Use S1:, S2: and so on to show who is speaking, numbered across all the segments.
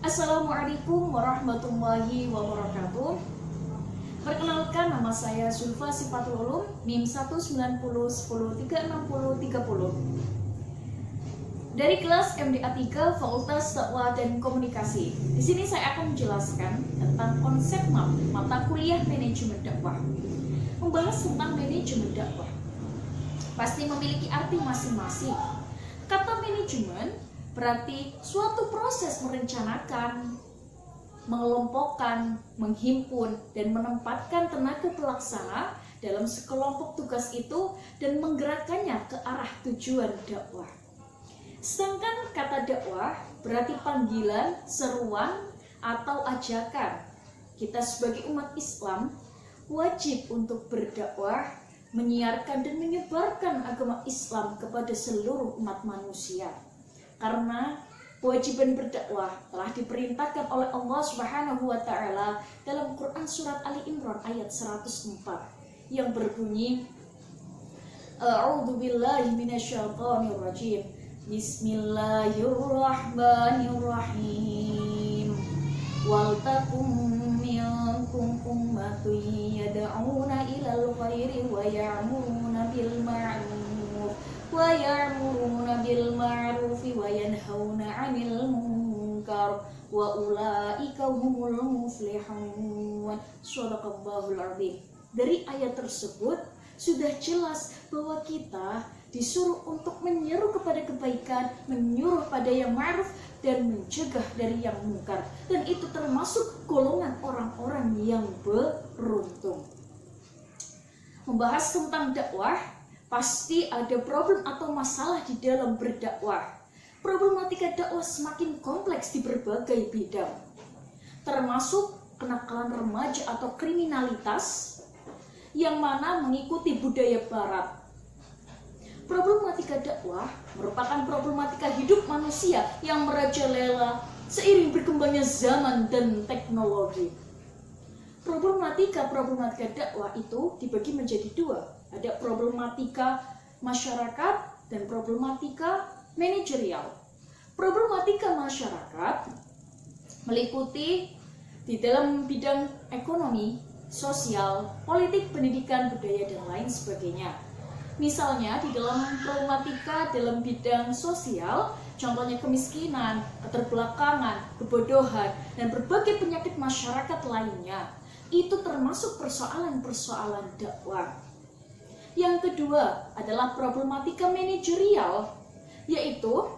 S1: Assalamualaikum warahmatullahi wabarakatuh. Perkenalkan, nama saya Zulfa Sifatul Ulum, NIM 19010363030. Dari kelas MDA 3 Fakultas Dakwah dan Komunikasi. Di sini saya akan menjelaskan tentang konsep mata kuliah manajemen dakwah. Membahas tentang manajemen dakwah pasti memiliki arti masing-masing. Kata manajemen berarti suatu proses merencanakan, mengelompokkan, menghimpun, dan menempatkan tenaga pelaksana dalam sekelompok tugas itu dan menggerakkannya ke arah tujuan dakwah. Sedangkan kata dakwah berarti panggilan, seruan, atau ajakan. Kita sebagai umat Islam wajib untuk berdakwah, menyiarkan dan menyebarkan agama Islam kepada seluruh umat manusia. Karena kewajiban berdakwah telah diperintahkan oleh Allah Subhanahu wa taala dalam Quran surat Ali Imran ayat 104 yang berbunyi A'udzu billahi minasyaitonir rajim. Bismillahirrahmanirrahim. Wal takum minkum ummatun yad'una ilal khairi wa ya'muruna bil ma'ruf وَيَأْمُرُونَ بِالْمَعْرُوفِ وَيَنْهَوْنَ عَنِ الْمُنكَرِ وَأُولَئِكَ هُمُ الْمُفْلِحُونَ. Shadaqallahul Adzim. Dari ayat tersebut sudah jelas bahwa kita disuruh untuk menyeru kepada kebaikan, menyuruh pada yang ma'ruf, dan mencegah dari yang mungkar. Dan itu termasuk golongan orang-orang yang beruntung. Membahas tentang dakwah, pasti ada problem atau masalah di dalam berdakwah. Problematika dakwah semakin kompleks di berbagai bidang, termasuk kenakalan remaja atau kriminalitas yang mana mengikuti budaya barat. Problematika dakwah merupakan problematika hidup manusia yang merajalela seiring berkembangnya zaman dan teknologi. Problematika dakwah itu dibagi menjadi dua. Ada problematika masyarakat dan problematika manajerial. Problematika masyarakat meliputi di dalam bidang ekonomi, sosial, politik, pendidikan, budaya, dan lain sebagainya. Misalnya di dalam problematika dalam bidang sosial, contohnya kemiskinan, keterbelakangan, kebodohan, dan berbagai penyakit masyarakat lainnya. Itu termasuk persoalan-persoalan dakwah. Yang kedua adalah problematika manajerial, yaitu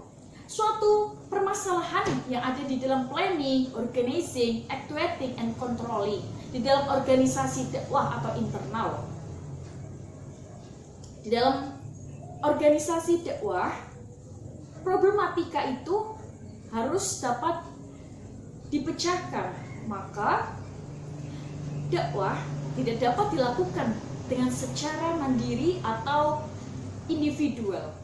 S1: suatu permasalahan yang ada di dalam planning, organizing, actuating, and controlling di dalam organisasi dakwah atau internal. Di dalam organisasi dakwah, problematika itu harus dapat dipecahkan, maka dakwah tidak dapat dilakukan dengan secara mandiri atau individual.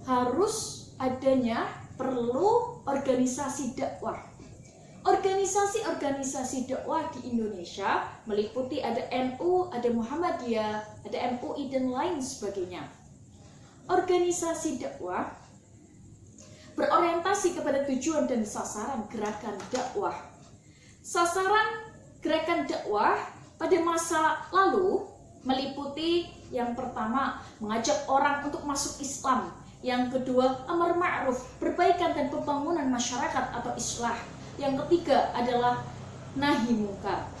S1: Harus adanya perlu organisasi dakwah. Organisasi-organisasi dakwah di Indonesia meliputi ada NU, ada Muhammadiyah, ada MUI, dan lain sebagainya. Organisasi dakwah berorientasi kepada tujuan dan sasaran gerakan dakwah. Sasaran gerakan dakwah pada masa lalu meliputi yang pertama, mengajak orang untuk masuk Islam. Yang kedua, amar ma'ruf, perbaikan dan pembangunan masyarakat atau islah. Yang ketiga adalah nahi mungkar.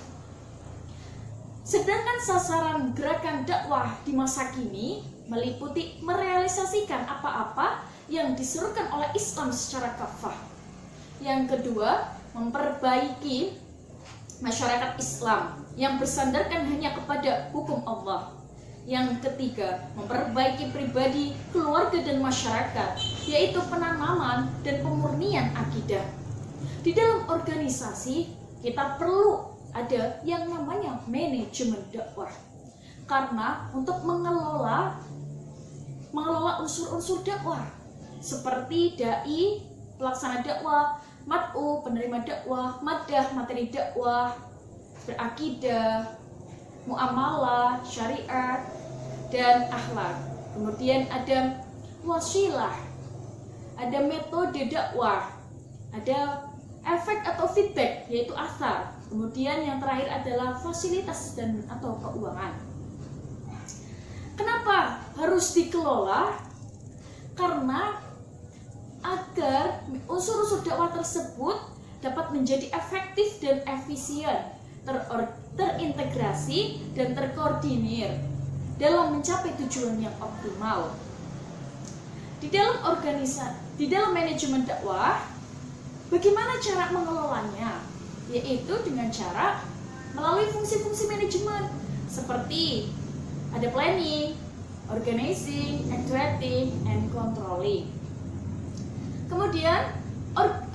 S1: Sedangkan sasaran gerakan dakwah di masa kini meliputi merealisasikan apa-apa yang diserukan oleh Islam secara kafah. Yang kedua, memperbaiki masyarakat Islam yang bersandarkan hanya kepada hukum Allah. Yang ketiga, memperbaiki pribadi, keluarga, dan masyarakat, yaitu penanaman dan pemurnian akidah. Di dalam organisasi, kita perlu ada yang namanya manajemen dakwah. Karena untuk mengelola unsur-unsur dakwah, seperti dai, pelaksana dakwah, mad'u, penerima dakwah, maddah, materi dakwah, berakidah, muamalah, syariat, dan akhlak. Kemudian ada wasilah, ada metode dakwah, ada efek atau feedback, yaitu asar. Kemudian yang terakhir adalah fasilitas dan atau keuangan. Kenapa harus dikelola? Karena agar unsur-unsur dakwah tersebut dapat menjadi efektif dan efisien, terintegrasi dan terkoordinir dalam mencapai tujuan yang optimal. Di dalam manajemen dakwah, bagaimana cara mengelolanya? Yaitu dengan cara melalui fungsi-fungsi manajemen seperti ada planning, organizing, actuating, and controlling. Kemudian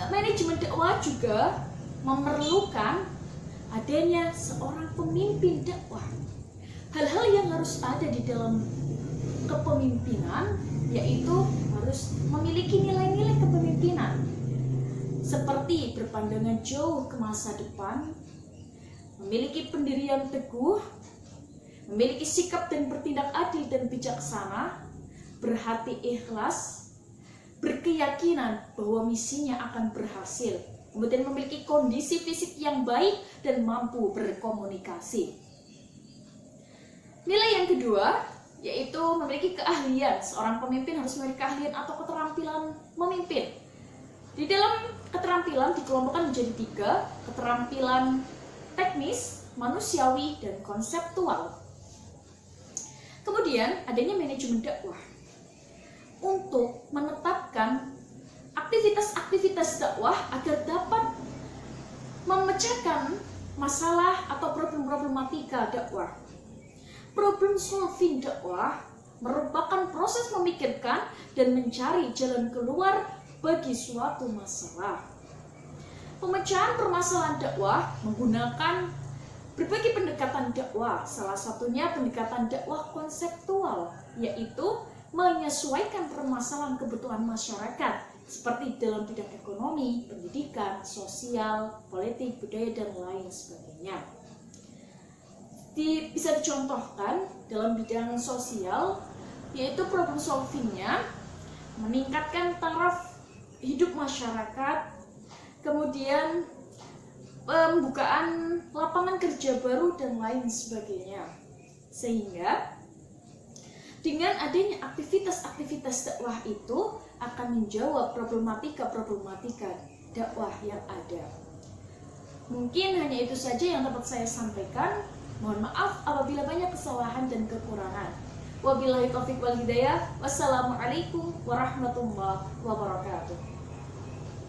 S1: manajemen dakwah juga memerlukan adanya seorang pemimpin dakwah. Hal-hal yang harus ada di dalam kepemimpinan yaitu harus memiliki nilai-nilai kepemimpinan seperti berpandangan jauh ke masa depan, memiliki pendirian teguh, memiliki sikap dan bertindak adil dan bijaksana, berhati ikhlas, berkeyakinan bahwa misinya akan berhasil, kemudian memiliki kondisi fisik yang baik dan mampu berkomunikasi. Nilai yang kedua yaitu memiliki keahlian. Seorang pemimpin harus memiliki keahlian atau keterampilan memimpin. Di dalam keterampilan dikelompokkan menjadi 3, keterampilan teknis, manusiawi, dan konseptual. Kemudian adanya manajemen dakwah untuk menetapkan aktivitas-aktivitas dakwah agar dapat memecahkan masalah atau problematika dakwah. Problem solving dakwah merupakan proses memikirkan dan mencari jalan keluar bagi suatu masalah. Pemecahan permasalahan dakwah menggunakan berbagai pendekatan dakwah, salah satunya pendekatan dakwah konseptual, yaitu menyesuaikan permasalahan kebutuhan masyarakat seperti dalam bidang ekonomi, pendidikan, sosial, politik, budaya, dan lain sebagainya. Bisa dicontohkan dalam bidang sosial, yaitu problem solvingnya meningkatkan taraf hidup masyarakat, kemudian pembukaan lapangan kerja baru dan lain sebagainya. Sehingga dengan adanya aktivitas-aktivitas dakwah itu akan menjawab problematika dakwah yang ada. Mungkin hanya itu saja yang dapat saya sampaikan. Mohon maaf apabila banyak kesalahan dan kekurangan. Wabillahi taufiq wal hidayah. Wassalamualaikum warahmatullahi wabarakatuh.